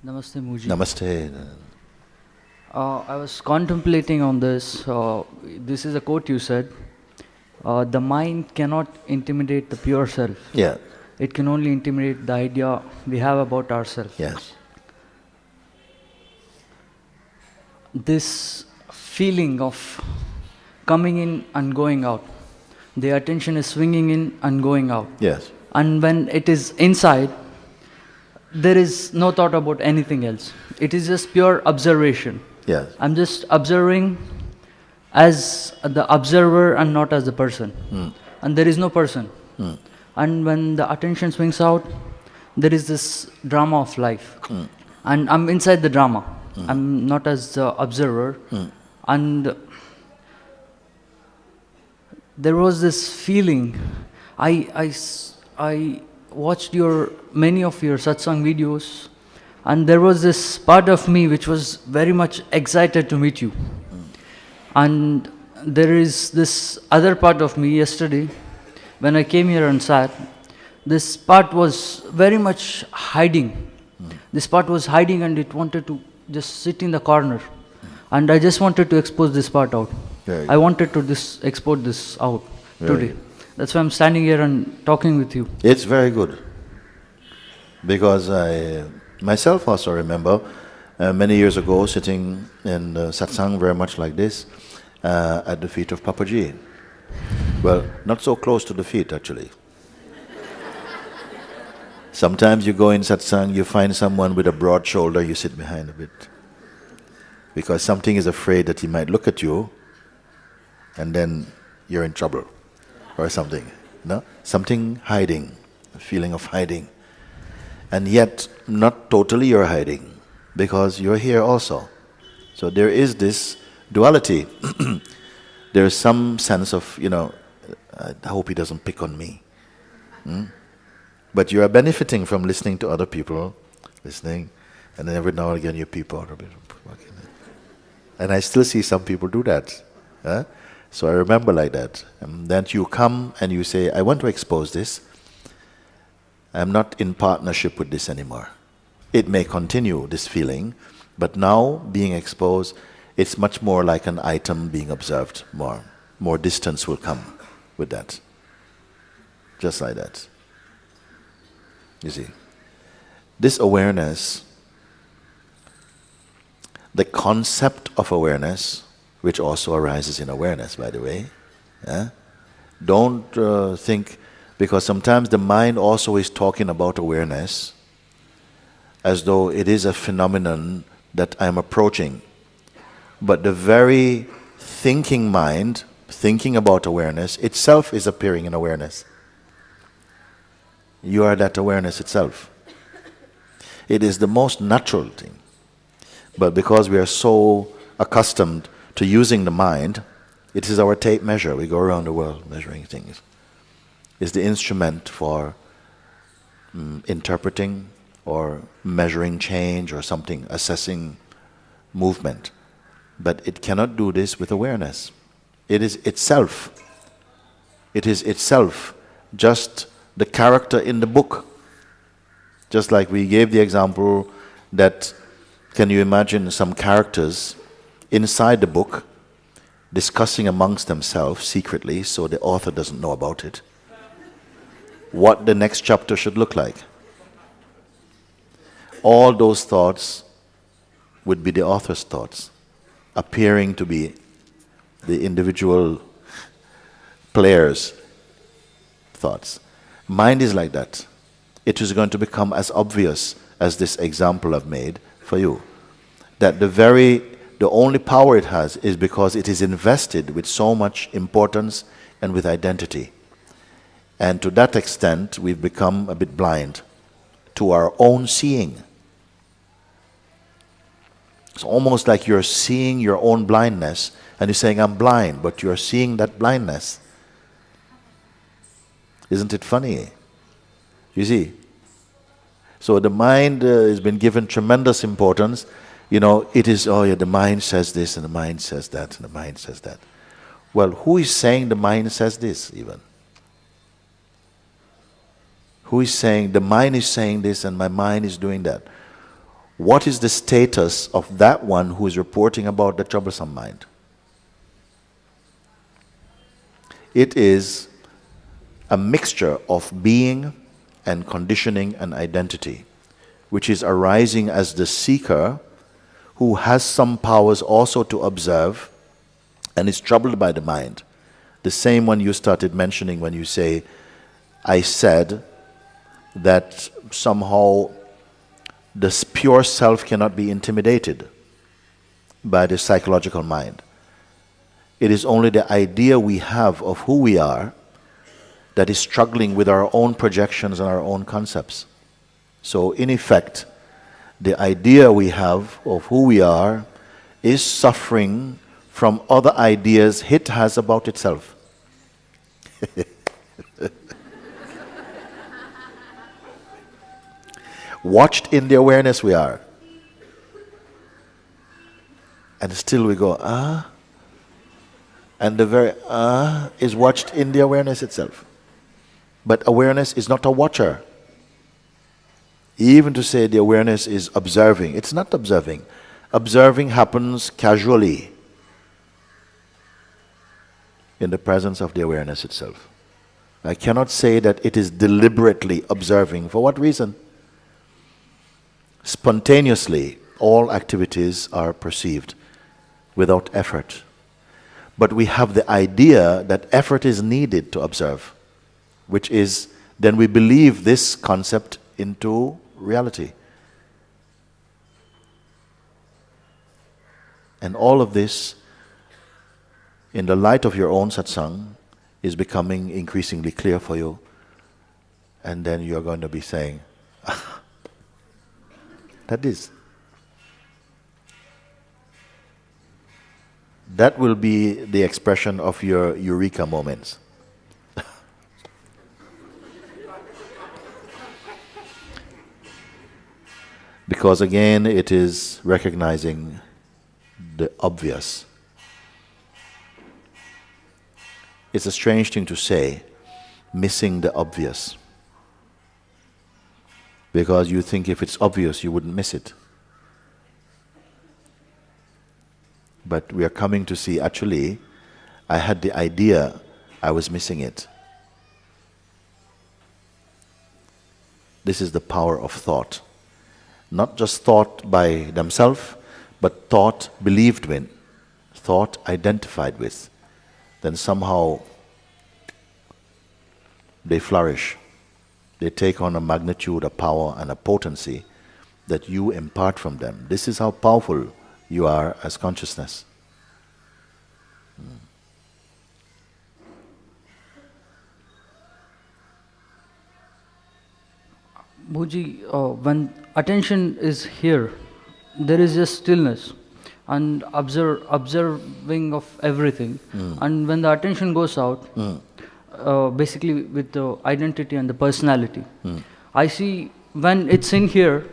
Namaste, Muji. Namaste. I was contemplating on this. This is a quote you said. The mind cannot intimidate the pure self. Yeah. It can only intimidate the idea we have about ourselves. Yes. This feeling of coming in and going out, the attention is swinging in and going out. Yes. And when it is inside, there is no thought about anything else. It is just pure observation. Yes. I'm just observing as the observer and not as the person. And there is no person. And when the attention swings out, there is this drama of life. And I'm inside the drama. I'm not as the observer. And there was this feeling. I watched many of your satsang videos, and there was this part of me which was very much excited to meet you. And there is this other part of me yesterday, when I came here and sat, this part was very much hiding. This part was hiding and it wanted to just sit in the corner. And I just wanted to expose this part out. I wanted to export this out today. That's why I'm standing here and talking with you. It's very good. Because I myself also remember many years ago sitting in satsang very much like this at the feet of Papaji. Well, not so close to the feet actually. Sometimes you go in satsang, you find someone with a broad shoulder, you sit behind a bit. Because something is afraid that he might look at you and then you're in trouble or something. No? Something hiding, a feeling of hiding. And yet, not totally you're hiding, because you're here also. So there is this duality. There is some sense of, I hope he doesn't pick on me. But you are benefiting from listening to other people, listening, and then every now and again you peep out a bit. And I still see some people do that. So I remember like that. And then you come and you say, I want to expose this. I'm not in partnership with this anymore. It may continue, this feeling, but now being exposed, it's much more like an item being observed more. More distance will come with that. Just like that. You see. This awareness, the concept of awareness, which also arises in awareness, by the way, don't think, because sometimes the mind also is talking about awareness as though it is a phenomenon that I'm approaching. But the very thinking mind, thinking about awareness, itself is appearing in awareness. You are that awareness itself. It is the most natural thing. But because we are so accustomed to using the mind, it is our tape measure. We go around the world measuring things. It's the instrument for interpreting or measuring change or something, assessing movement. But it cannot do this with awareness. It is itself just the character in the book. Just like we gave the example that, can you imagine some characters inside the book discussing amongst themselves secretly, so the author doesn't know about it, what the next chapter should look like. All those thoughts would be the author's thoughts, appearing to be the individual player's thoughts. Mind is like that. It is going to become as obvious as this example I've made for you, that the only power it has is because it is invested with so much importance and with identity. And to that extent, we've become a bit blind to our own seeing. It's almost like you're seeing your own blindness, and you're saying, I'm blind, but you're seeing that blindness. Isn't it funny? You see? So the mind has been given tremendous importance. It is, the mind says this, and the mind says that, and the mind says that. Well, who is saying the mind says this even? Who is saying, the mind is saying this and my mind is doing that? what is the status of that one who is reporting about the troublesome mind? It is a mixture of being and conditioning and identity, which is arising as the seeker who has some powers also to observe and is troubled by the mind. The same one you started mentioning when you say, I said that somehow the pure self cannot be intimidated by the psychological mind. It is only the idea we have of who we are that is struggling with our own projections and our own concepts. So in effect, the idea we have of who we are is suffering from other ideas it has about itself. Watched in the awareness we are. And still we go, ah. And the very is watched in the awareness itself. But awareness is not a watcher. Even to say the awareness is observing, it's not observing. Observing happens casually in the presence of the awareness itself. I cannot say that it is deliberately observing. For what reason? Spontaneously, all activities are perceived without effort. But we have the idea that effort is needed to observe, which is, then we believe this concept into reality. And all of this, in the light of your own satsang, is becoming increasingly clear for you. And then you're going to be saying, that is. That will be the expression of your eureka moments. Because again, it is recognizing the obvious. It's a strange thing to say, missing the obvious. Because you think if it's obvious, you wouldn't miss it. But we are coming to see, actually, I had the idea, I was missing it. This is the power of thought. Not just thought by themselves, but thought believed in, thought identified with. Then somehow they flourish. They take on a magnitude, a power, and a potency that you impart from them. This is how powerful you are as consciousness. Bhuji, when attention is here, there is just stillness and observing of everything. And when the attention goes out, basically with the identity and the personality, I see when it's in here,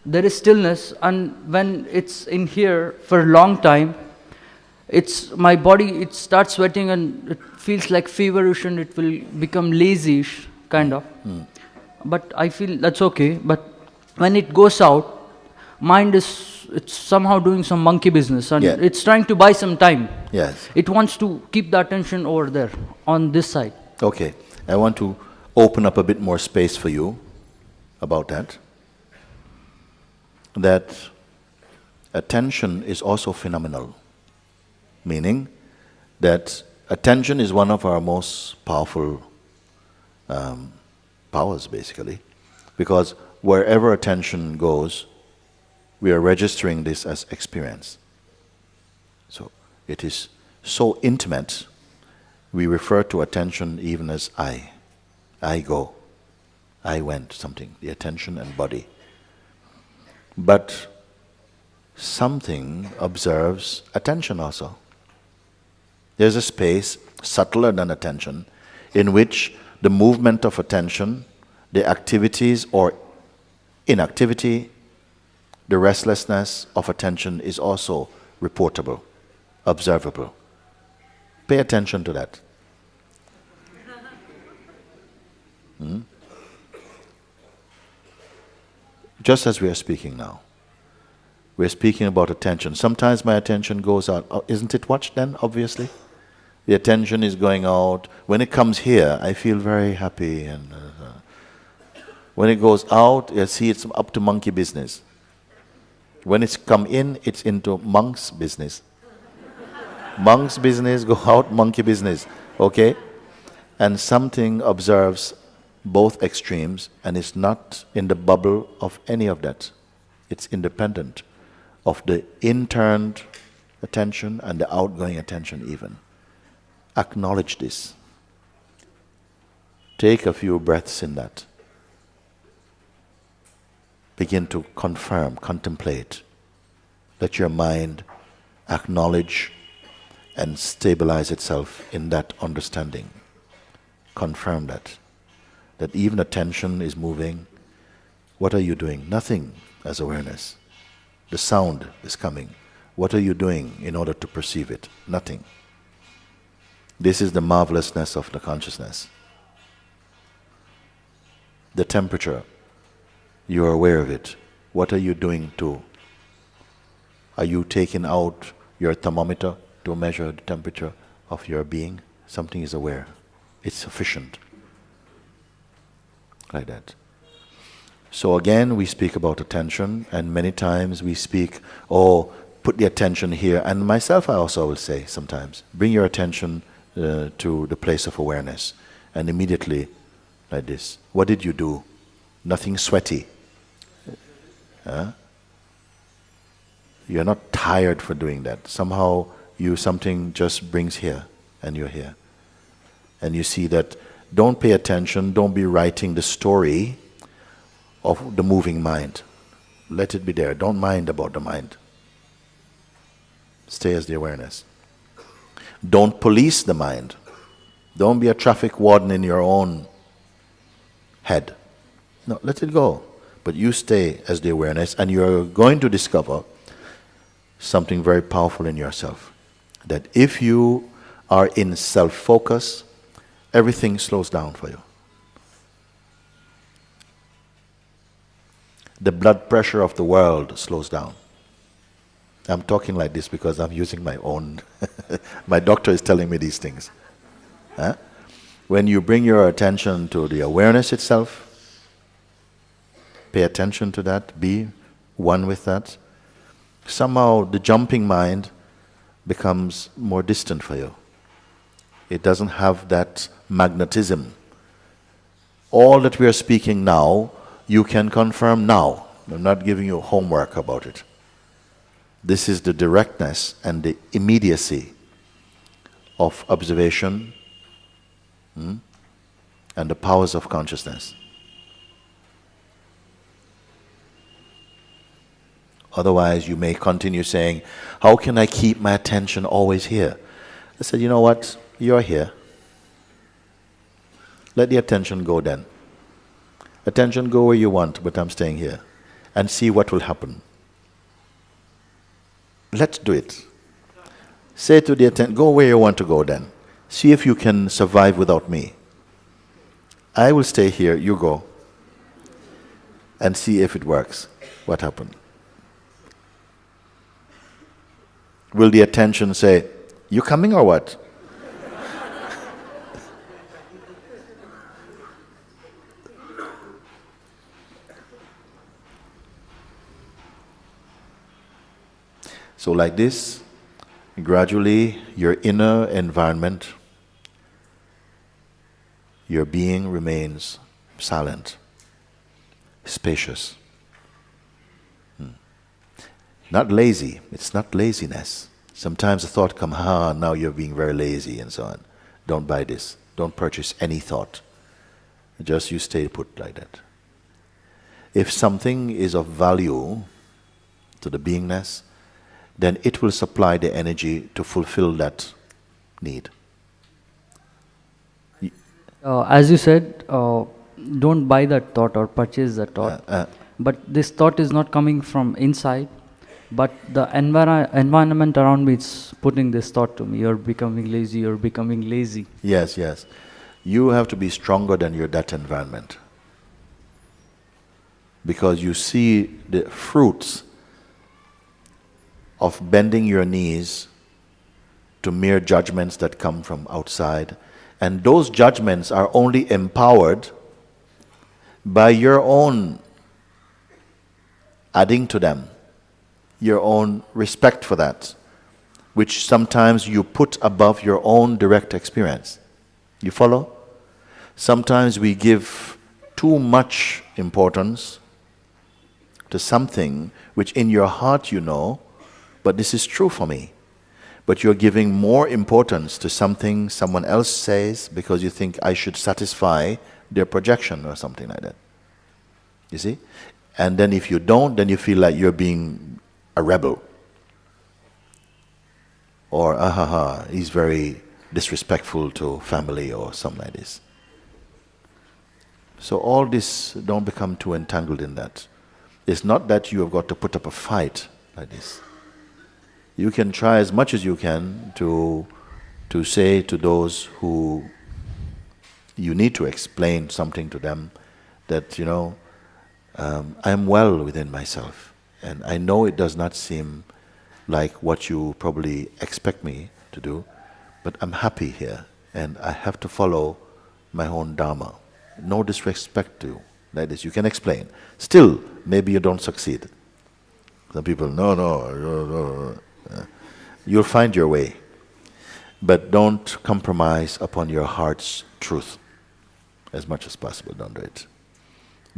there is stillness, and when it's in here for a long time, it's my body, it starts sweating and it feels like feverish and it will become lazy-ish, kind of. But I feel that's okay. But when it goes out, mind is, it's somehow doing some monkey business and it's trying to buy some time. Yes. It wants to keep the attention over there, on this side. Okay. I want to open up a bit more space for you about that. That attention is also phenomenal. Meaning that attention is one of our most powerful powers, basically. Because wherever attention goes, we are registering this as experience. So it is so intimate, we refer to attention even as I. I go, I went, something, the attention and body. But something observes attention also. There's a space subtler than attention in which the movement of attention, the activities or inactivity, the restlessness of attention is also reportable, observable. Pay attention to that. just as we are speaking now. We're speaking about attention. Sometimes my attention goes out. Oh, isn't it watched then, obviously? The attention is going out. When it comes here, I feel very happy. And when it goes out, you see it's up to monkey business. When it's come in, it's into monk's business. Monk's business, go out, monkey business. Okay? And something observes both extremes, and it's not in the bubble of any of that. It's independent of the interned attention and the outgoing attention even. Acknowledge this. Take a few breaths in that. Begin to confirm, contemplate. Let your mind acknowledge and stabilize itself in that understanding. Confirm that. That even attention is moving. What are you doing? Nothing as awareness. The sound is coming. What are you doing in order to perceive it? Nothing. This is the marvelousness of the consciousness. The temperature, you are aware of it. What are you doing to? Are you taking out your thermometer to measure the temperature of your being? Something is aware. It's sufficient. Like that. So again, we speak about attention, and many times we speak, oh, put the attention here. And myself, I also will say sometimes, bring your attention to the place of awareness. And immediately, like this. What did you do? Nothing sweaty. You're not tired for doing that. Somehow, something just brings here, and you're here. And you see that, don't pay attention, don't be writing the story of the moving mind. Let it be there. Don't mind about the mind. Stay as the awareness. Don't police the mind. Don't be a traffic warden in your own head. No, let it go. But you stay as the awareness, and you're going to discover something very powerful in yourself. That if you are in self-focus, everything slows down for you. The blood pressure of the world slows down. I'm talking like this because I'm using my own. My doctor is telling me these things. When you bring your attention to the awareness itself, pay attention to that, be one with that, somehow the jumping mind becomes more distant for you. It doesn't have that magnetism. All that we are speaking now, you can confirm now. I'm not giving you homework about it. This is the directness and the immediacy of observation and the powers of consciousness. Otherwise, you may continue saying, how can I keep my attention always here? I said, you know what? You're here. Let the attention go then. Attention go where you want, but I'm staying here. And see what will happen. Let's do it. Say to the attention, go where you want to go then. See if you can survive without me. I will stay here, you go. And see if it works. What happened? Will the attention say, you coming or what? So like this, gradually your inner environment, your being remains silent, spacious. Not lazy. It's not laziness. Sometimes a thought comes, now you're being very lazy and so on. Don't buy this. Don't purchase any thought. Just you stay put like that. If something is of value to the beingness, then it will supply the energy to fulfill that need. As you said, don't buy that thought or purchase that thought. But this thought is not coming from inside, but the environment around me is putting this thought to me. You're becoming lazy, you're becoming lazy. Yes, yes. You have to be stronger than that environment. because you see the fruits of bending your knees to mere judgments that come from outside. And those judgments are only empowered by your own adding to them, your own respect for that, which sometimes you put above your own direct experience. You follow? Sometimes we give too much importance to something which in your heart you know, but this is true for me. But you're giving more importance to something someone else says because you think I should satisfy their projection or something like that. You see? And then if you don't, then you feel like you're being a rebel. Or, he's very disrespectful to family or something like this. So all this, don't become too entangled in that. It's not that you have got to put up a fight like this. You can try as much as you can to say to those who you need to explain something to them that, I am well within myself. And I know it does not seem like what you probably expect me to do, but I'm happy here and I have to follow my own dharma. No disrespect to you, like this. You can explain. Still, maybe you don't succeed. Some people, no. You'll find your way. But don't compromise upon your heart's truth as much as possible. Don't do it.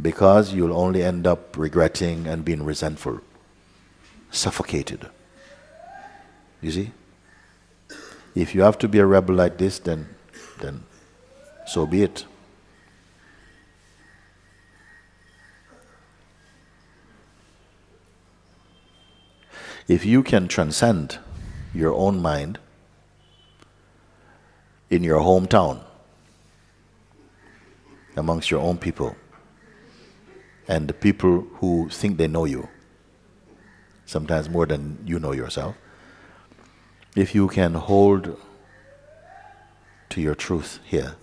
Because you'll only end up regretting and being resentful, suffocated. You see? If you have to be a rebel like this, then so be it. If you can transcend your own mind in your hometown, amongst your own people, and the people who think they know you, sometimes more than you know yourself, if you can hold to your truth here,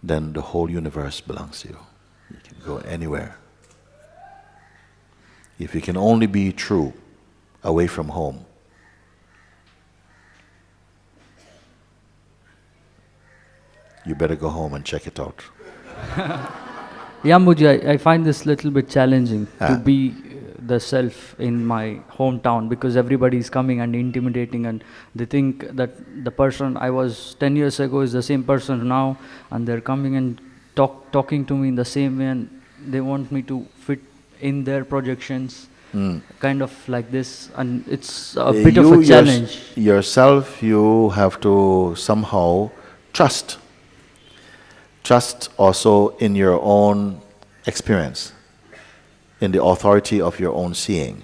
then the whole universe belongs to you. You can go anywhere. If you can only be true away from home, you better go home and check it out. Yambuji, I find this little bit challenging to be the self in my hometown because everybody is coming and intimidating and they think that the person I was 10 years ago is the same person now and they're coming and talking to me in the same way and they want me to fit in their projections, kind of like this, and it's a bit of a challenge. Yourself, you have to somehow trust. Trust also in your own experience, in the authority of your own seeing.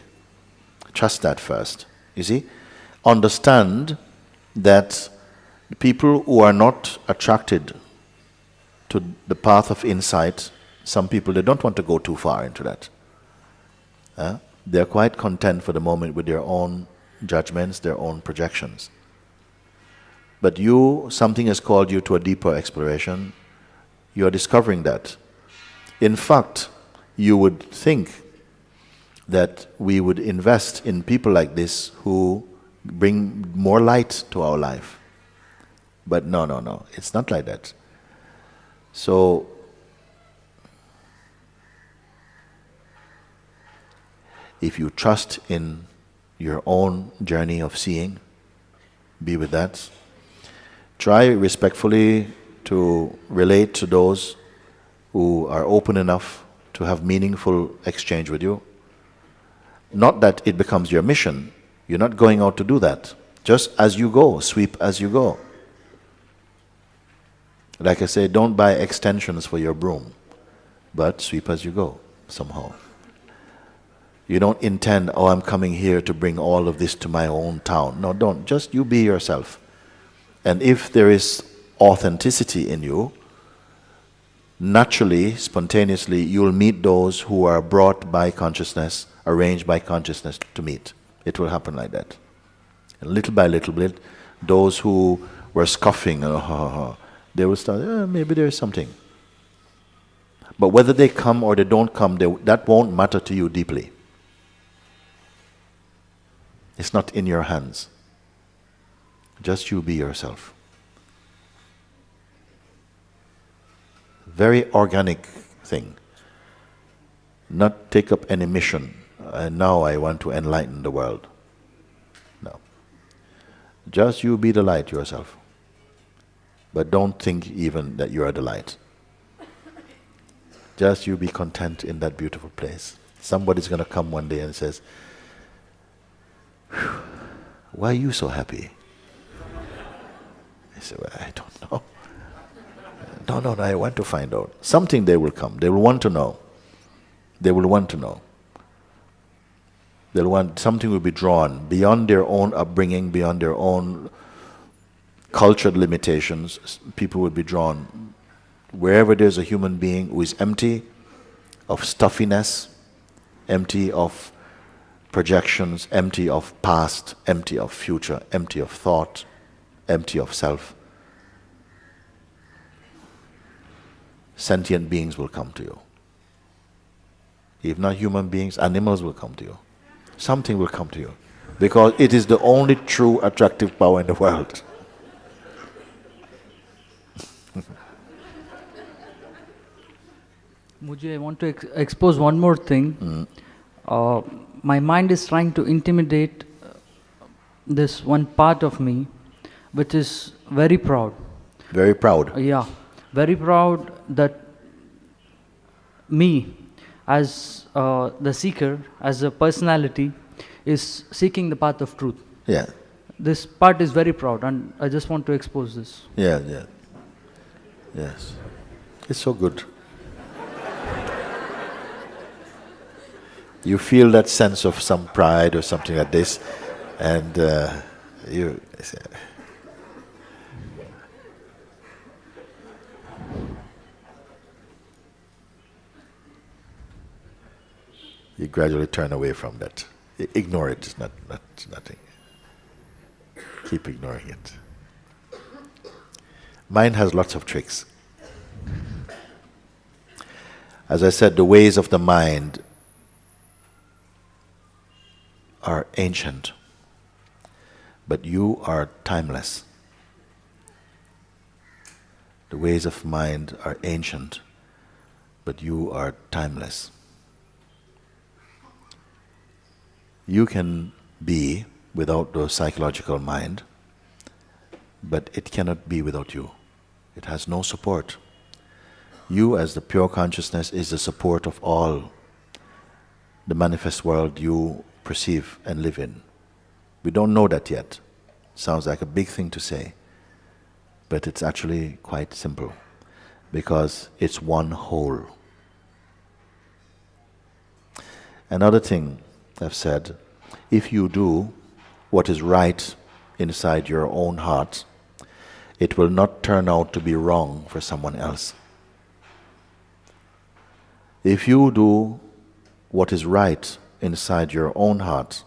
Trust that first. You see? Understand that people who are not attracted to the path of insight, some people, they don't want to go too far into that. They're quite content for the moment with their own judgments, their own projections. But you, something has called you to a deeper exploration. You are discovering that. In fact, you would think that we would invest in people like this who bring more light to our life. But no. It's not like that. So, if you trust in your own journey of seeing, be with that. Try respectfully to relate to those who are open enough to have meaningful exchange with you. Not that it becomes your mission. You're not going out to do that. Just as you go, sweep as you go. Like I say, don't buy extensions for your broom, but sweep as you go, somehow. You don't intend, I'm coming here to bring all of this to my own town. No, don't. Just you be yourself. And if there is authenticity in you, naturally, spontaneously, you'll meet those who are brought by consciousness, arranged by consciousness to meet. It will happen like that. And little by little bit, those who were scoffing, they will start, maybe there is something. But whether they come or they don't come, that won't matter to you deeply. It's not in your hands. Just you be yourself. Very organic thing. Not take up any mission. And now I want to enlighten the world. No. Just you be the light yourself. But don't think even that you are the light. Just you be content in that beautiful place. Somebody's going to come one day and says, why are you so happy? I say, well, I don't know. No, I want to find out. Something they will come. They will want to know. They will want to know. Something will be drawn beyond their own upbringing, beyond their own cultural limitations. People will be drawn. Wherever there's a human being who is empty of stuffiness, empty of projections, empty of past, empty of future, empty of thought, empty of self, sentient beings will come to you. If not human beings, animals will come to you. Something will come to you. Because it is the only true attractive power in the world. Mujhe, I want to expose one more thing. My mind is trying to intimidate this one part of me, which is very proud. Very proud. Yeah, very proud that me, as the seeker, as a personality, is seeking the path of truth. Yeah. This part is very proud, and I just want to expose this. Yeah. Yes. It's so good. You feel that sense of some pride or something like this, and you gradually turn away from that. Ignore it. It's nothing. Keep ignoring it. Mind has lots of tricks. As I said, the ways of the mind are ancient, but you are timeless. The ways of mind are ancient, but you are timeless. You can be without the psychological mind, but it cannot be without you. It has no support. You as the pure consciousness is the support of all the manifest world you perceive and live in. We don't know that yet. Sounds like a big thing to say, but it's actually quite simple, because it's one whole. Another thing I've said, if you do what is right inside your own heart, it will not turn out to be wrong for someone else. If you do what is right inside your own heart,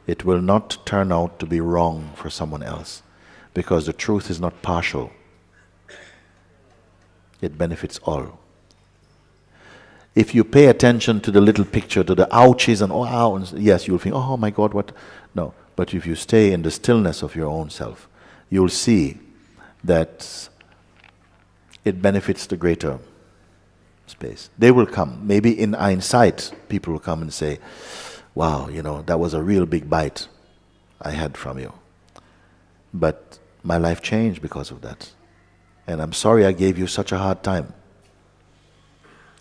it will not turn out to be wrong for someone else, because the truth is not partial. It benefits all. If you pay attention to the little picture, to the ouchies and ow, and yes, you'll think, oh my God, what? No. But if you stay in the stillness of your own self, you'll see that it benefits the greater space. They will come. Maybe in hindsight, people will come and say, wow, that was a real big bite I had from you. But my life changed because of that. And I'm sorry I gave you such a hard time.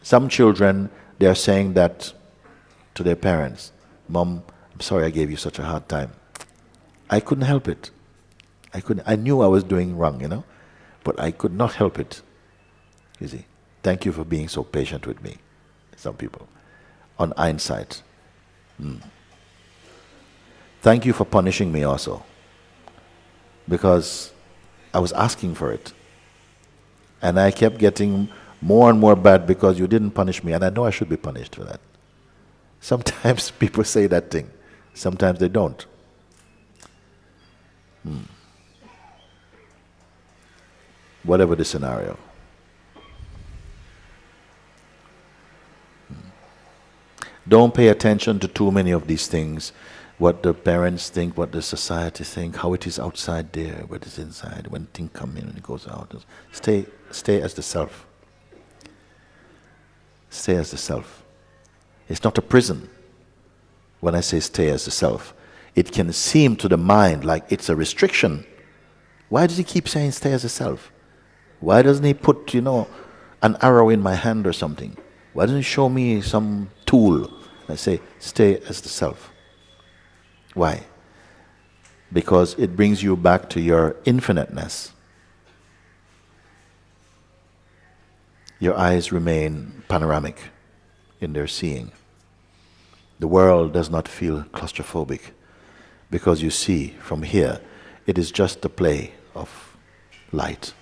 Some children, they're saying that to their parents, Mom, I'm sorry I gave you such a hard time. I couldn't help it. I knew I was doing wrong, but I could not help it. You see, thank you for being so patient with me, some people, on hindsight. Thank you for punishing me also, because I was asking for it. And I kept getting more and more bad because you didn't punish me, and I know I should be punished for that. Sometimes people say that thing, sometimes they don't. Whatever the scenario. Don't pay attention to too many of these things. What the parents think, what the society think, how it is outside there, what is inside, when things come in and it goes out. Stay as the self. Stay as the self. It's not a prison. When I say stay as the self, it can seem to the mind like it's a restriction. Why does he keep saying stay as a self? Why doesn't he put, an arrow in my hand or something? Why doesn't he show me some tool and say, stay as the self? Why? Because it brings you back to your infiniteness. Your eyes remain panoramic in their seeing. The world does not feel claustrophobic because you see from here, it is just a play of light.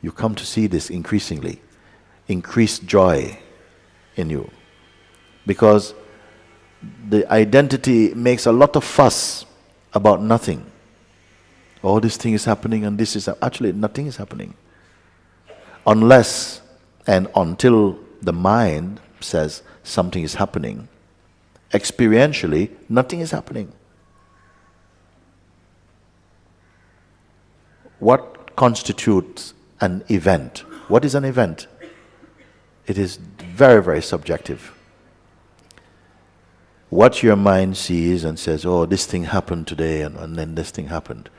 You come to see this increasingly. Increased joy in you. Because the identity makes a lot of fuss about nothing. Oh, this thing is happening and this is... Actually, nothing is happening. Unless and until the mind says something is happening, experientially, nothing is happening. What constitutes an event? What is an event? It is very, very subjective. What your mind sees and says, oh, this thing happened today and then this thing happened.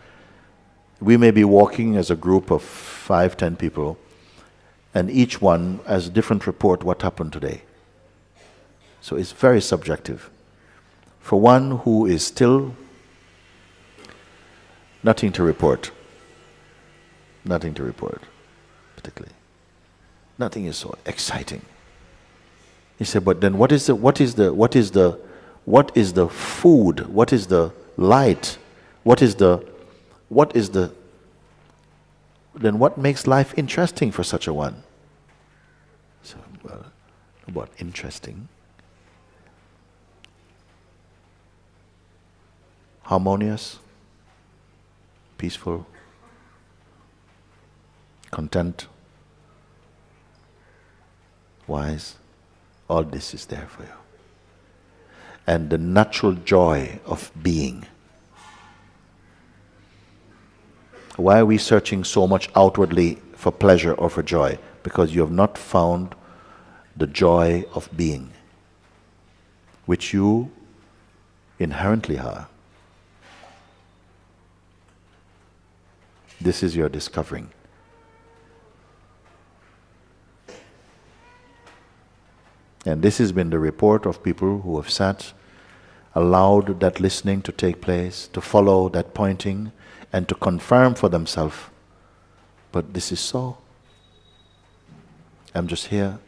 We may be walking as a group of 5, 10 people and each one has a different report what happened today. So it's very subjective. For one who is still nothing to report, particularly. Nothing is so exciting. He said, but then what is the food? What is the light? Then what makes life interesting for such a one? So, well, what interesting? Harmonious, peaceful, content, wise. All this is there for you. And the natural joy of being. Why are we searching so much outwardly for pleasure or for joy? Because you have not found the joy of being, which you inherently are. This is your discovering. And this has been the report of people who have sat, allowed that listening to take place, to follow that pointing, and to confirm for themselves, but this is so. I'm just here.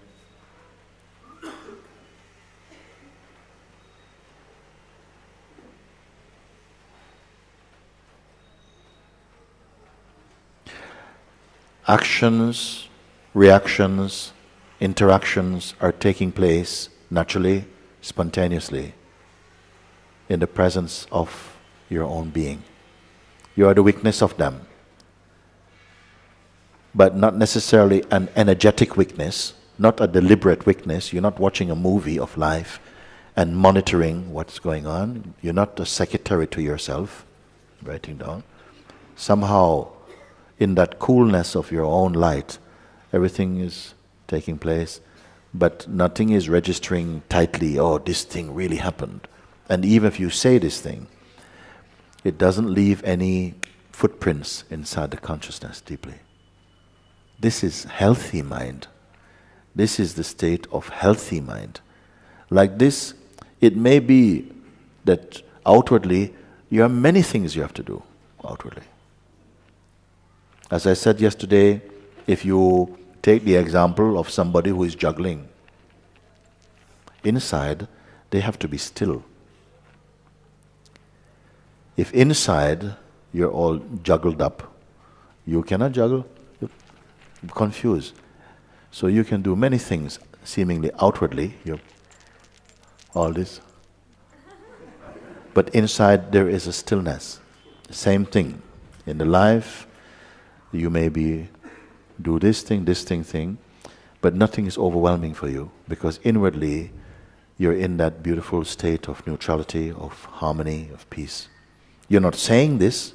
Actions, reactions, interactions are taking place naturally, spontaneously, in the presence of your own being. You are the witness of them, but not necessarily an energetic witness, not a deliberate witness. You're not watching a movie of life and monitoring what's going on. You're not a secretary to yourself, writing down. Somehow, in that coolness of your own light, everything is taking place, but nothing is registering tightly, oh, this thing really happened. And even if you say this thing, it doesn't leave any footprints inside the consciousness deeply. This is healthy mind. This is the state of healthy mind. Like this, it may be that outwardly, you have many things you have to do outwardly. As I said yesterday, if you take the example of somebody who is juggling, inside, they have to be still. If inside you're all juggled up, you cannot juggle, you're confused. So you can do many things seemingly outwardly, you're all this. But inside there is a stillness. Same thing. In the life, you may be do this thing, but nothing is overwhelming for you because inwardly you're in that beautiful state of neutrality, of harmony, of peace. You're not saying this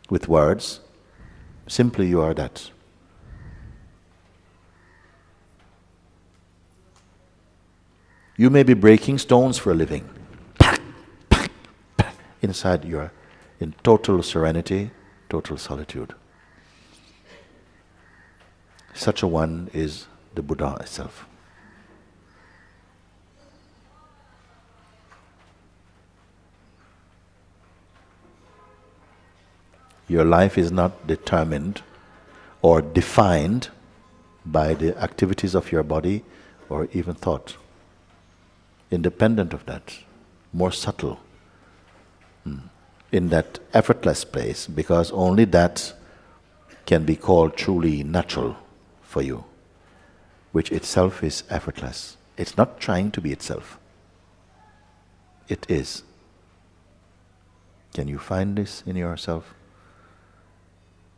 with words, simply you are that. You may be breaking stones for a living. Inside you're in total serenity, total solitude. Such a one is the Buddha itself. Your life is not determined or defined by the activities of your body or even thought. Independent of that, more subtle, in that effortless place, because only that can be called truly natural for you, which itself is effortless. It's not trying to be itself. It is. Can you find this in yourself?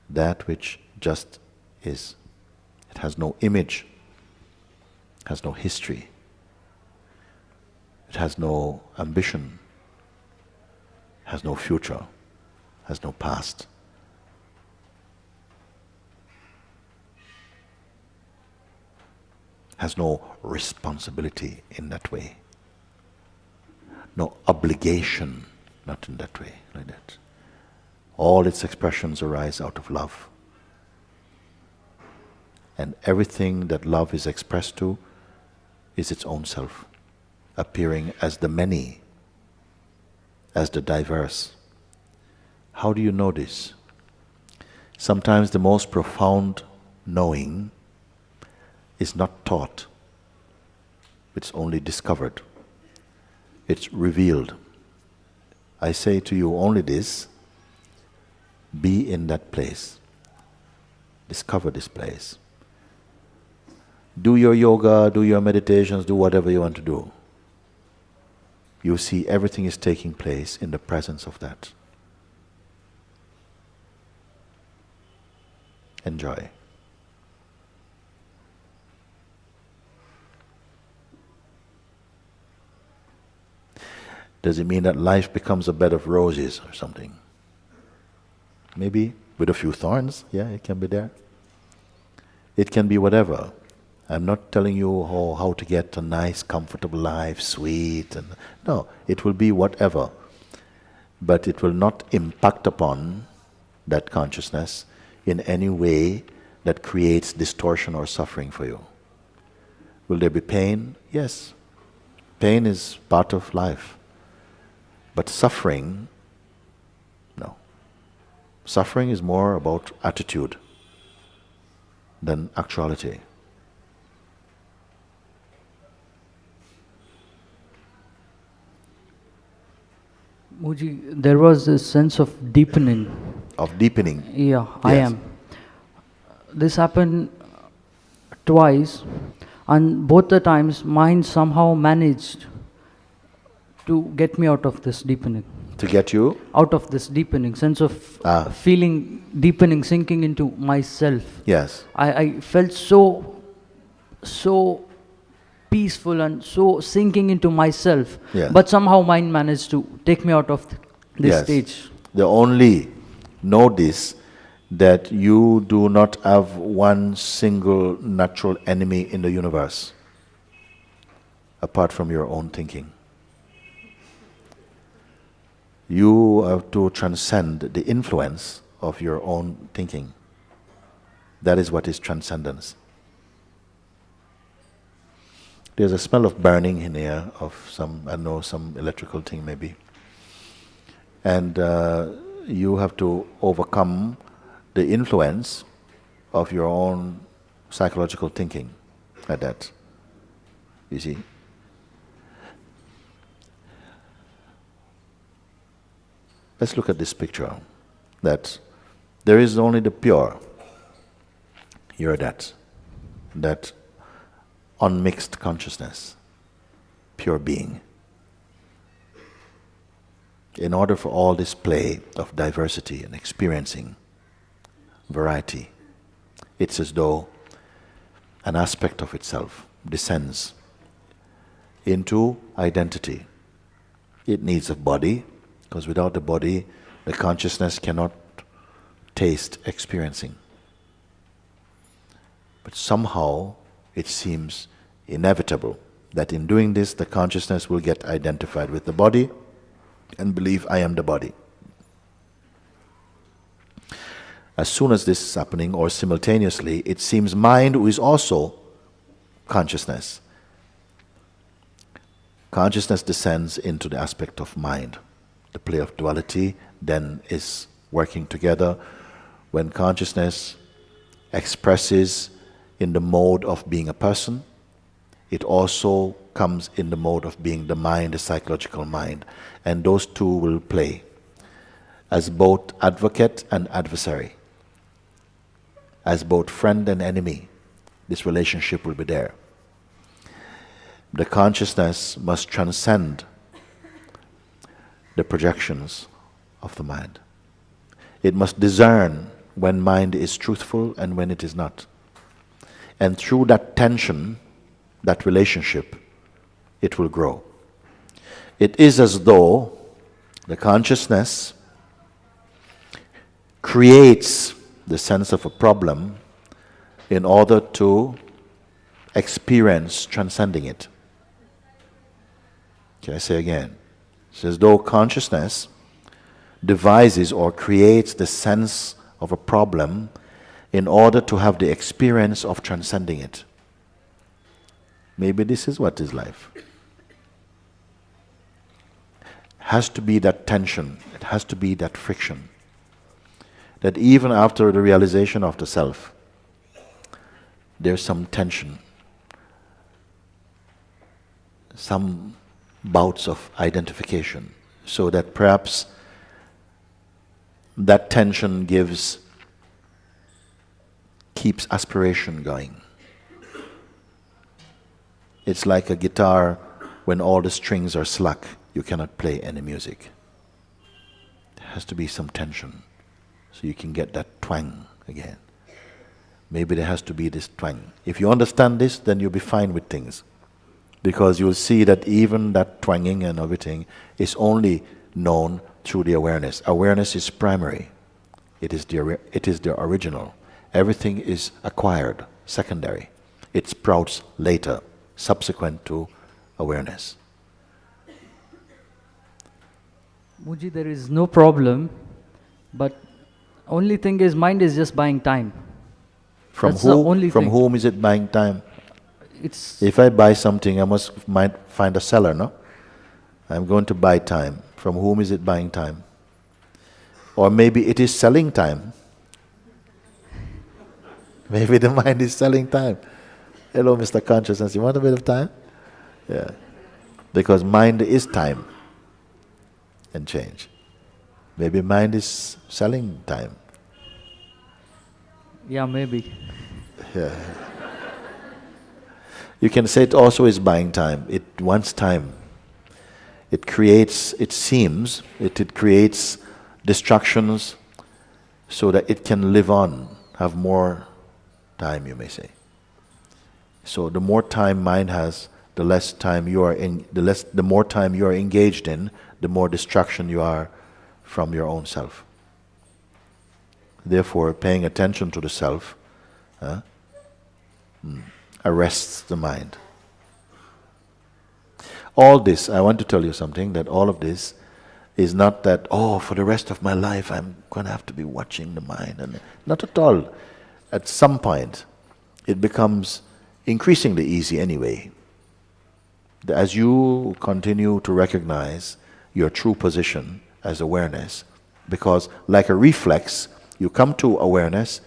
That which just is. It has no image, has no history, it has no ambition, has no future, has no past. Has no responsibility in that way. No obligation, not in that way, like that. All its expressions arise out of love. And everything that love is expressed to is its own self, appearing as the many, as the diverse. How do you know this? Sometimes the most profound knowing is not taught, it's only discovered. It's revealed. I say to you only this: be in that place. Discover this place. Do your yoga, do your meditations, do whatever you want to do. You see everything is taking place in the presence of that. Enjoy. Does it mean that life becomes a bed of roses or something? Maybe with a few thorns, yeah, it can be there. It can be whatever. I'm not telling you how to get a nice, comfortable life, sweet, and no, it will be whatever. But it will not impact upon that consciousness in any way that creates distortion or suffering for you. Will there be pain? Yes. Pain is part of life. But suffering, no. Suffering is more about attitude than actuality. Muji, there was this sense of deepening. Of deepening? Yeah, yes. I am. This happened twice, and both the times mind somehow managed to get me out of this deepening. To get you? Out of this deepening, sense of feeling deepening, sinking into myself. Yes. I felt so peaceful and so sinking into myself. Yes. But somehow mind managed to take me out of this stage. The only know this, that you do not have one single natural enemy in the universe apart from your own thinking. You have to transcend the influence of your own thinking. That is what is transcendence. There's a smell of burning in here, of some, I know, some electrical thing maybe. And you have to overcome the influence of your own psychological thinking like that. You see? Let's look at this picture, that there is only the pure. You're that unmixed consciousness, pure being. In order for all this play of diversity and experiencing variety, it's as though an aspect of itself descends into identity. It needs a body, because without the body, the consciousness cannot taste experiencing. But somehow it seems inevitable that in doing this, the consciousness will get identified with the body and believe I am the body. As soon as this is happening, or simultaneously, it seems mind, who is also consciousness. Consciousness descends into the aspect of mind. The play of duality then is working together when consciousness expresses in the mode of being a person. It also comes in the mode of being the mind, the psychological mind. And those two will play as both advocate and adversary, as both friend and enemy. This relationship will be there. The consciousness must transcend the projections of the mind. It must discern when mind is truthful and when it is not. And through that tension, that relationship, it will grow. It is as though the consciousness creates the sense of a problem in order to experience transcending it. Can I say again? It's as though consciousness devises or creates the sense of a problem in order to have the experience of transcending it. Maybe this is what is life. Has to be that tension, it has to be that friction. That even after the realization of the self, there's some tension, some bouts of identification, so that perhaps that tension keeps aspiration going. It's like a guitar when all the strings are slack, you cannot play any music. There has to be some tension so you can get that twang again. Maybe there has to be this twang. If you understand this, then you'll be fine with things. Because you'll see that even that twanging and everything is only known through the awareness. Awareness is primary. It is the original. Everything is acquired, secondary. It sprouts later, subsequent to awareness. Muji, there is no problem, but only thing is mind is just buying time. From That's the only From thing. whom is it buying time? It's If I buy something, I might find a seller, no? I'm going to buy time. From whom is it buying time? Or maybe it is selling time. Maybe the mind is selling time. Hello, Mr. Consciousness, you want a bit of time? Yeah. Because mind is time and change. Maybe mind is selling time. yeah, maybe. Yeah. You can say it also is buying time. It wants time. It creates, it creates distractions so that it can live on, have more time, you may say. So the more time mind has, the less time you are in, the more time you are engaged in, the more distraction you are from your own self. Therefore, paying attention to the self arrests the mind. All this, I want to tell you something, that all of this is not that, oh, for the rest of my life I'm going to have to be watching the mind. And not at all. At some point, it becomes increasingly easy anyway. As you continue to recognize your true position as awareness, because like a reflex, you come to awareness,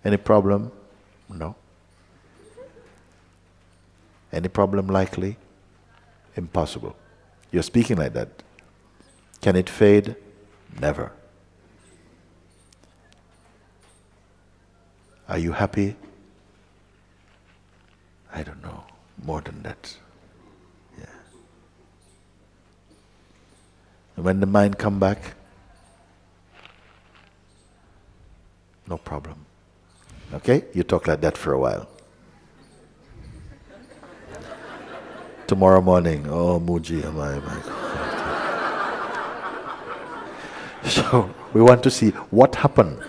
any problem? No. Any problem likely? Impossible. You're speaking like that. Can it fade? Never. Are you happy? I don't know. More than that. Yeah. And when the mind come back, no problem. Okay? You talk like that for a while. tomorrow morning. Oh, Muji, my God. So we want to see what happened.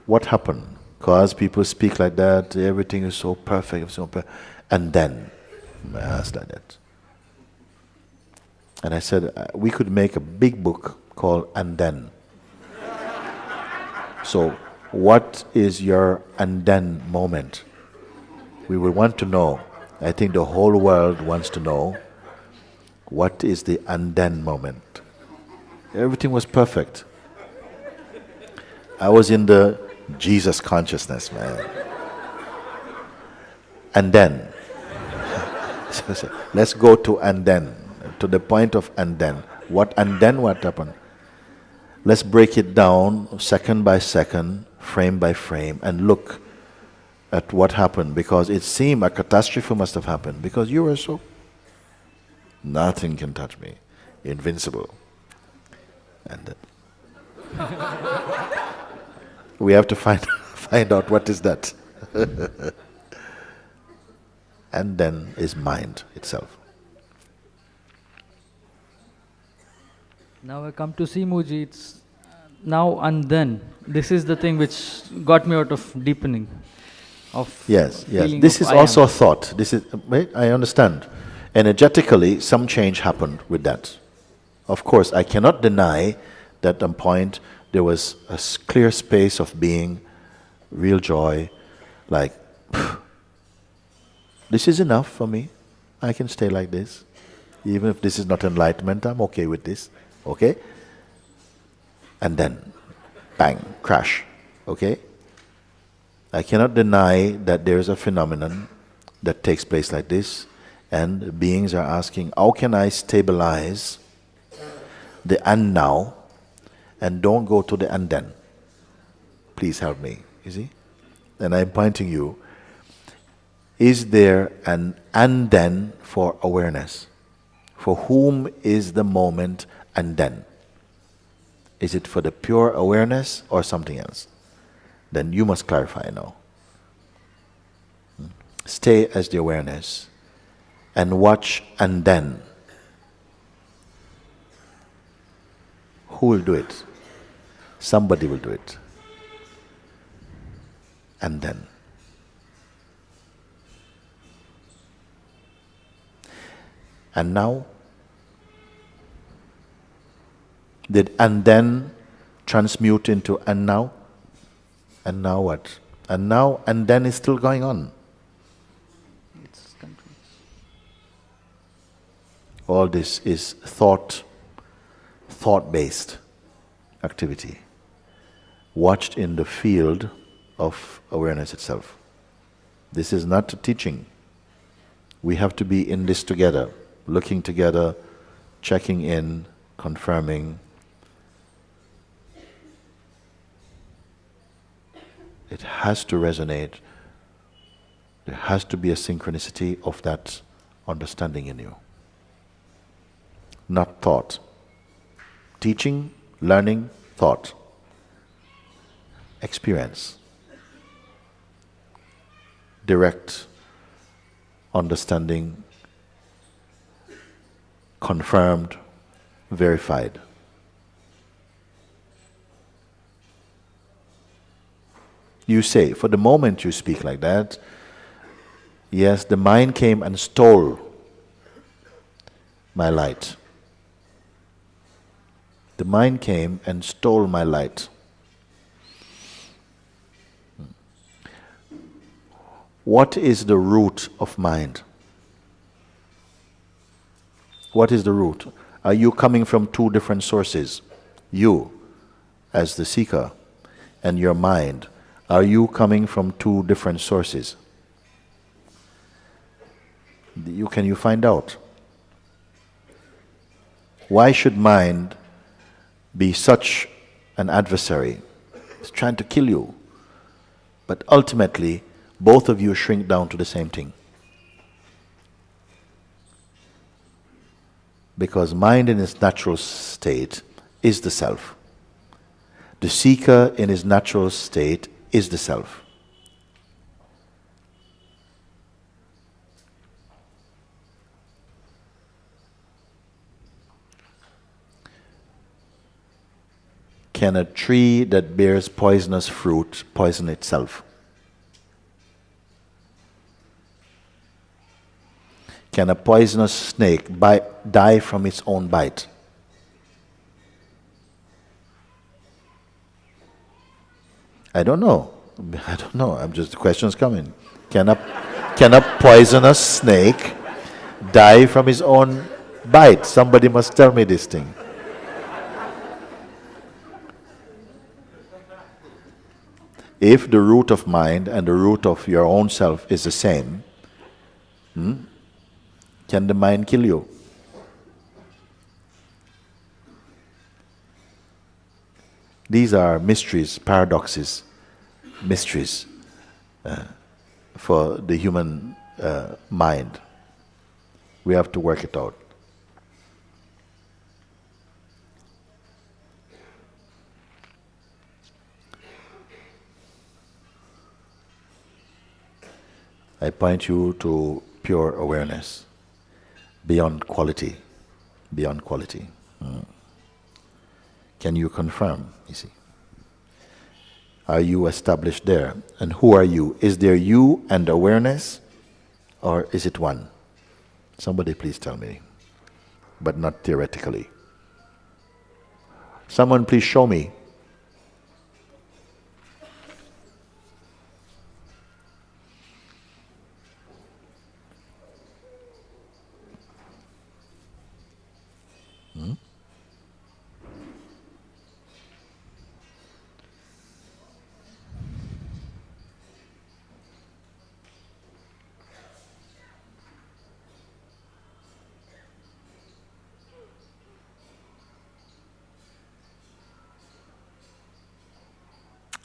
What happened? Because people speak like that, everything is so perfect, and then I asked like that. And I said, we could make a big book called And Then. So, what is your and then moment? We will want to know. I think the whole world wants to know what is the and then moment. Everything was perfect. I was in the Jesus consciousness, man. And then, let's go to and then, to the point of and then. What and then what happened? Let's break it down second by second, frame by frame, and look at what happened, because it seemed a catastrophe must have happened, because you were so, nothing can touch me, invincible. And we have to find out what is that. And then is mind itself. Now I come to see Muji, it's now and then. This is the thing which got me out of deepening. Of Yes. feeling This of is I also am. thought. This is, wait, I understand. Energetically, some change happened with that. Of course, I cannot deny that at one point there was a clear space of being, real joy, like, this is enough for me. I can stay like this. Even if this is not enlightenment, I'm okay with this. Okay? And then, bang, crash. Okay? I cannot deny that there is a phenomenon that takes place like this, and beings are asking, how can I stabilize the and now and don't go to the and then? Please help me, you see? And I'm pointing you, is there an and then for awareness? For whom is the moment and then? Is it for the pure awareness or something else? Then you must clarify now. Stay as the awareness and watch and then. Who will do it? Somebody will do it. And then. And now? Did and then transmute into and now? And now what? And now and then is still going on. It's continuous. All this is thought-based activity, watched in the field of awareness itself. This is not a teaching. We have to be in this together, looking together, checking in, confirming. It has to resonate. There has to be a synchronicity of that understanding in you. Not thought. Teaching, learning, thought. Experience. Direct understanding, confirmed, verified. You say, for the moment you speak like that, yes, the mind came and stole my light. The mind came and stole my light. What is the root of mind? What is the root? Are you coming from two different sources? You, as the seeker, and your mind. Are you coming from two different sources? Can you find out? Why should mind be such an adversary? It's trying to kill you. But ultimately, both of you shrink down to the same thing. Because mind in its natural state is the self. The seeker in his natural state is the self. Can a tree that bears poisonous fruit poison itself? Can a poisonous snake die from its own bite? I don't know. I don't know. The question's coming. Can a poisonous snake die from his own bite? Somebody must tell me this thing. If the root of mind and the root of your own self is the same, can the mind kill you? These are mysteries, paradoxes, mysteries for the human mind. We have to work it out. I point you to pure awareness, beyond quality, beyond quality. Can you confirm, you see? Are you established there? And who are you? Is there you and awareness, or is it one? Somebody please tell me, but not theoretically. Someone please show me.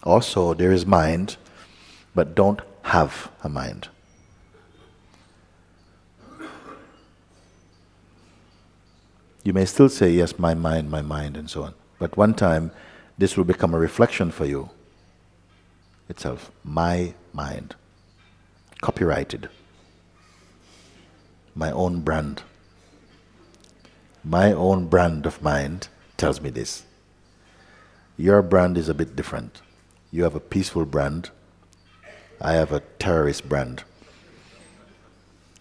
Also, there is mind, but don't have a mind. You may still say, yes, my mind, and so on. But one time, this will become a reflection for you itself. My mind. Copyrighted. My own brand. My own brand of mind tells me this. Your brand is a bit different. You have a peaceful brand. I have a terrorist brand.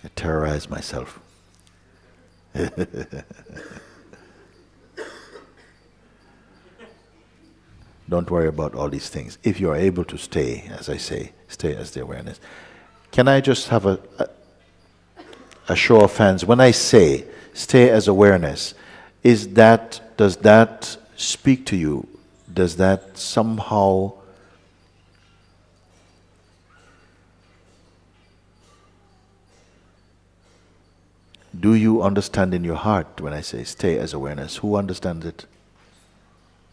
I terrorize myself. Don't worry about all these things. If you are able to stay, as I say, stay as the awareness. Can I just have a show of hands? When I say stay as awareness, does that speak to you? Does that somehow do you understand in your heart when I say stay as awareness? Who understands it?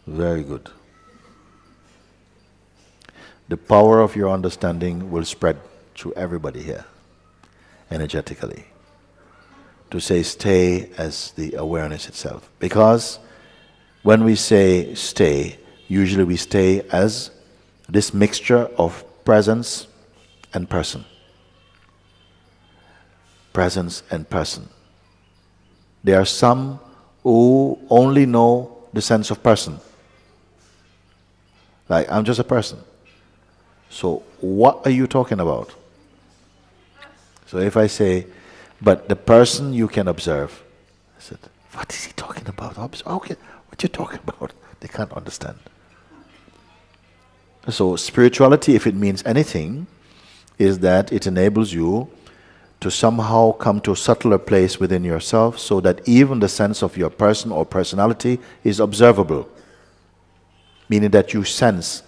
Very good. The power of your understanding will spread through everybody here, energetically. To say stay as the awareness itself. Because when we say stay, usually we stay as this mixture of presence and person. Presence and person. There are some who only know the sense of person. Like, I'm just a person. So what are you talking about? So if I say, but the person you can observe, I said, what is he talking about? Okay, what you talking about? They can't understand. So spirituality, if it means anything, is that it enables you to somehow come to a subtler place within yourself so that even the sense of your person or personality is observable. Meaning that you sense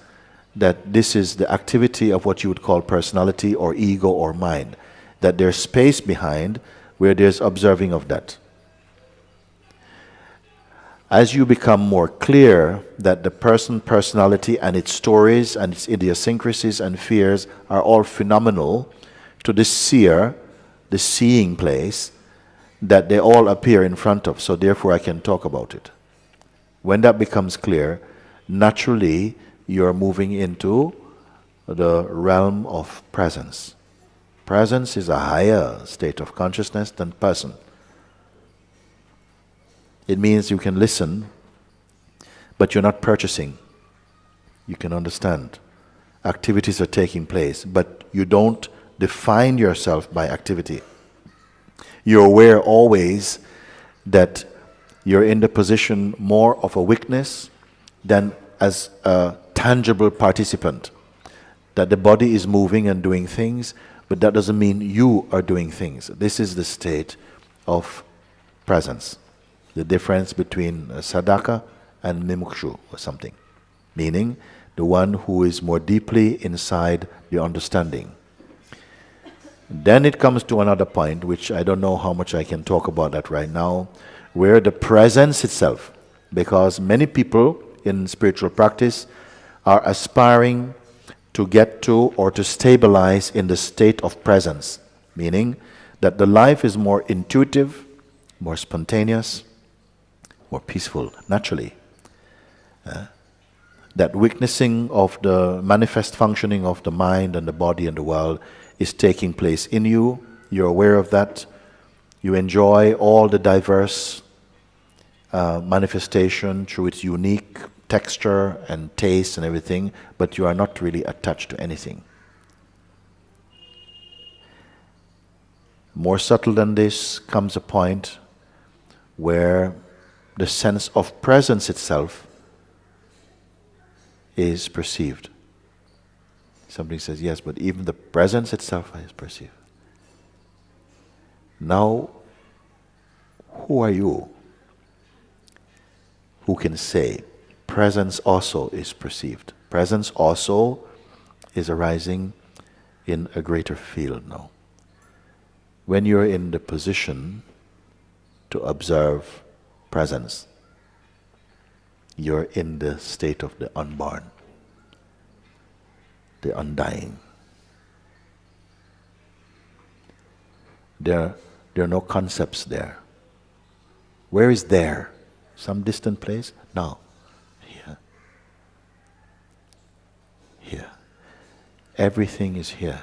that this is the activity of what you would call personality or ego or mind. That there's space behind where there's observing of that. As you become more clear that the personality and its stories and its idiosyncrasies and fears are all phenomenal to this seer, the seeing place, that they all appear in front of, so therefore I can talk about it. When that becomes clear, naturally you're moving into the realm of presence. Presence is a higher state of consciousness than person. It means you can listen, but you're not purchasing. You can understand. Activities are taking place, but you don't define yourself by activity. You're aware always that you're in the position more of a witness than as a tangible participant. That the body is moving and doing things, but that doesn't mean you are doing things. This is the state of presence. The difference between sadhaka and mumukshu or something. Meaning, the one who is more deeply inside the understanding. Then it comes to another point, which I don't know how much I can talk about that right now, where the presence itself, because many people in spiritual practice are aspiring to get to or to stabilize in the state of presence, meaning that the life is more intuitive, more spontaneous, more peaceful, naturally. That witnessing of the manifest functioning of the mind and the body and the world is taking place in you. You're aware of that. You enjoy all the diverse manifestation through its unique texture and taste and everything, but you are not really attached to anything. More subtle than this comes a point where the sense of presence itself is perceived. Somebody says, yes, but even the presence itself is perceived. Now, who are you who can say presence also is perceived? Presence also is arising in a greater field now. When you're in the position to observe presence, you're in the state of the unborn, the undying. There are no concepts there. Where is there? Some distant place? No. Here. Here. Everything is here.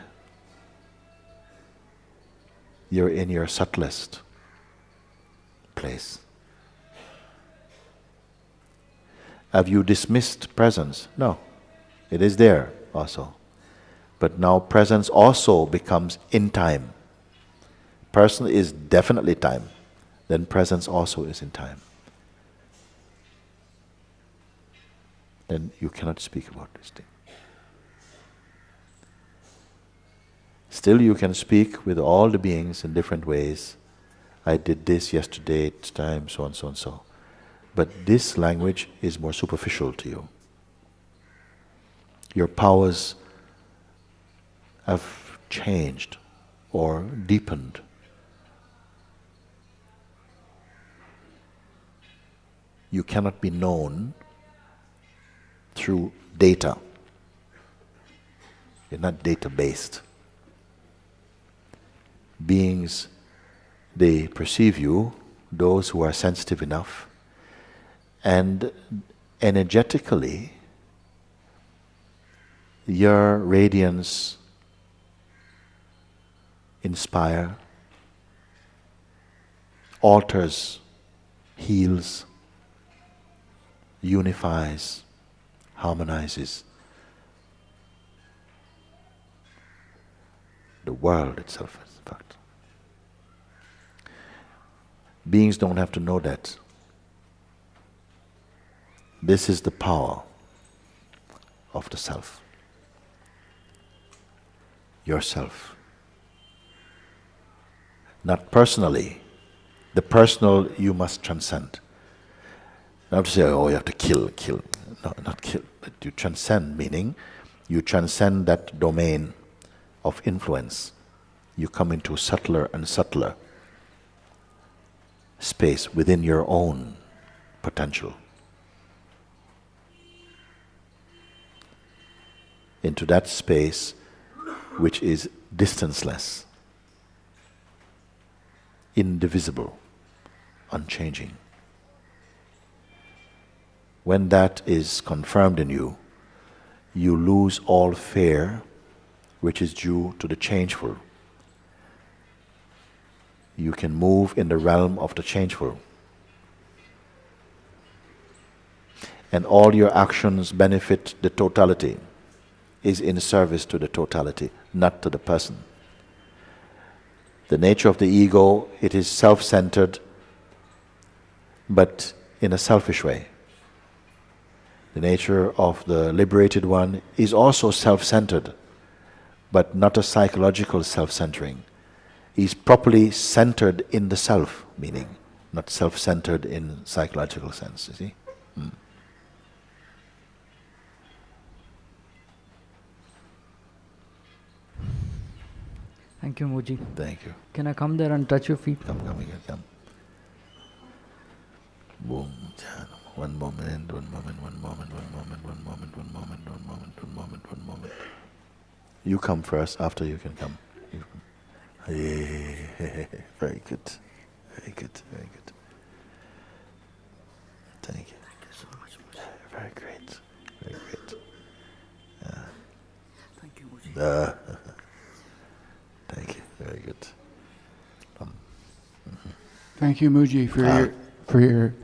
You're in your subtlest place. Have you dismissed presence? No. It is there also. But now presence also becomes in time. Person is definitely time. Then presence also is in time. Then you cannot speak about this thing. Still you can speak with all the beings in different ways. I did this yesterday, it's time, so on, so on, so. But this language is more superficial to you. Your powers have changed or deepened. You cannot be known through data. You're not data-based. Beings, they perceive you, those who are sensitive enough, and energetically, your radiance inspire, alters, heals, unifies, harmonizes the world itself, in fact. Beings don't have to know that. This is the power of the self. Yourself. Not personally. The personal you must transcend. Not to say, oh, you have to kill. No, not kill, but you transcend, meaning you transcend that domain of influence. You come into subtler and subtler space within your own potential. Into that space which is distanceless, indivisible, unchanging. When that is confirmed in you, you lose all fear which is due to the changeful. You can move in the realm of the changeful. and all your actions benefit the totality, is in service to the totality, not to the person. The nature of the ego, it is self-centered, but in a selfish way. The nature of the liberated one is also self-centered, but not a psychological self-centering. He's properly centered in the self, meaning not self-centered in psychological sense, you see? Thank you, Moji. Thank you. Can I come there and touch your feet? Come, come. Boom. One moment, one moment, one moment, one moment, one moment, one moment, one moment, one moment, one moment. You come first, after you can come. Very good. Very good, very good. Thank you. Thank you so much, Moji. Very great. Very great. Thank you, Moji. Thank you. Very good. Thank you, Muji, for your thank you.